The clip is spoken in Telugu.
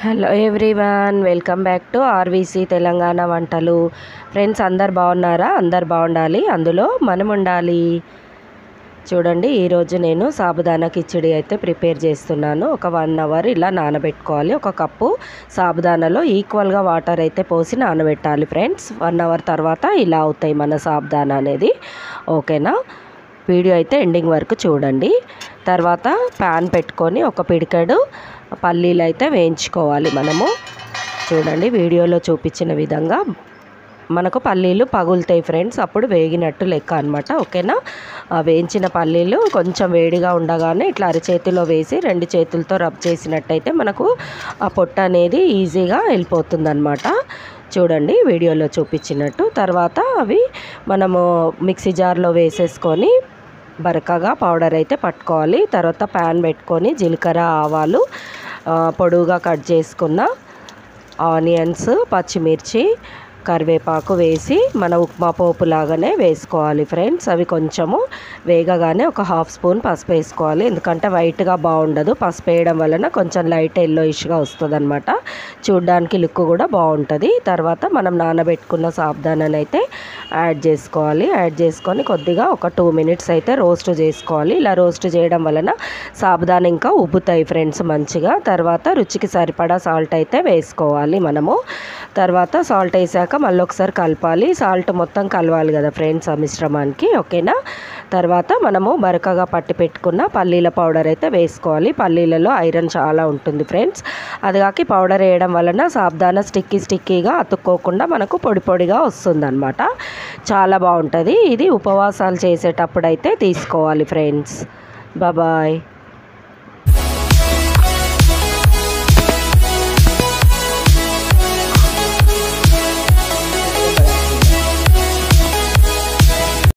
Hello everyone, welcome back to RVC Telangana వంటలు. ఫ్రెండ్స్, అందరు బాగున్నారా? అందరు బాగుండాలి, అందులో మనం ఉండాలి. చూడండి, ఈరోజు నేను సాబుదానా కిచిడి అయితే ప్రిపేర్ చేస్తున్నాను. ఒక 1 అవర్ ఇలా నానబెట్టుకోవాలి. ఒక కప్పు సాబుదానాలో ఈక్వల్గా వాటర్ అయితే పోసి నానబెట్టాలి ఫ్రెండ్స్. 1 అవర్ తర్వాత ఇలా అవుతాయి మన సాబుదానా అనేది. ఓకేనా? వీడియో అయితే ఎండింగ్ వరకు చూడండి. తర్వాత ప్యాన్ పెట్టుకొని ఒక పిడికెడు పల్లీలు అయితే వేయించుకోవాలి మనము. చూడండి, వీడియోలో చూపించిన విధంగా మనకు పల్లీలు పగులుతాయి ఫ్రెండ్స్, అప్పుడు వేగినట్టు లెక్క అనమాట. ఓకేనా? వేయించిన పల్లీలు కొంచెం వేడిగా ఉండగానే ఇట్లా అరచేతిలో వేసి 2 చేతులతో రబ్ చేసినట్టయితే మనకు ఆ పొట్టు అనేది ఈజీగా వెళ్ళిపోతుంది అనమాట. చూడండి, వీడియోలో చూపించినట్టు. తర్వాత అవి మనము మిక్సీ జార్లో వేసేసుకొని బరకగా పౌడర్ అయితే పట్టుకోవాలి. తర్వాత ప్యాన్ పెట్టుకొని జీలకర్ర, ఆవాలు, పొడువుగా కట్ చేసుకున్న ఆనియన్స్, పచ్చిమిర్చి, కరివేపాకు వేసి మన ఉప్మా పోపు లాగానే వేసుకోవాలి ఫ్రెండ్స్. అవి కొంచెము వేగగానే ఒక 1/2 స్పూన్ పసుపు వేసుకోవాలి, ఎందుకంటే వైట్గా బాగుండదు. పసుపు వేయడం వలన కొంచెం లైట్ ఎల్లోయిష్గా వస్తుంది అనమాట. చూడ్డానికి లుక్ కూడా బాగుంటుంది. తర్వాత మనం నానబెట్టుకున్న సాబుదానాన్ని అయితే యాడ్ చేసుకోవాలి. యాడ్ చేసుకొని కొద్దిగా ఒక 2 మినిట్స్ అయితే రోస్ట్ చేసుకోవాలి. ఇలా రోస్ట్ చేయడం వలన సాబుదానా ఇంకా ఉబ్బుతాయి ఫ్రెండ్స్ మంచిగా. తర్వాత రుచికి సరిపడా సాల్ట్ అయితే వేసుకోవాలి మనము. తర్వాత సాల్ట్ వేసాక మళ్ళీ ఒకసారి కలపాలి. సాల్ట్ మొత్తం కలవాలి కదా ఫ్రెండ్స్ ఆ మిశ్రమానికి. ఓకేనా? తర్వాత మనము బరకగా పట్టి పెట్టుకున్న పల్లీల పౌడర్ అయితే వేసుకోవాలి. పల్లీలలో ఐరన్ చాలా ఉంటుంది ఫ్రెండ్స్. అది కాక పౌడర్ వేయడం వలన సాబుదానా స్టిక్కీగా అతుక్కోకుండా మనకు పొడి పొడిగా వస్తుందన్నమాట. చాలా బాగుంటుంది. ఇది ఉపవాసాలు చేసేటప్పుడు అయితే తీసుకోవాలి ఫ్రెండ్స్. బాయ్.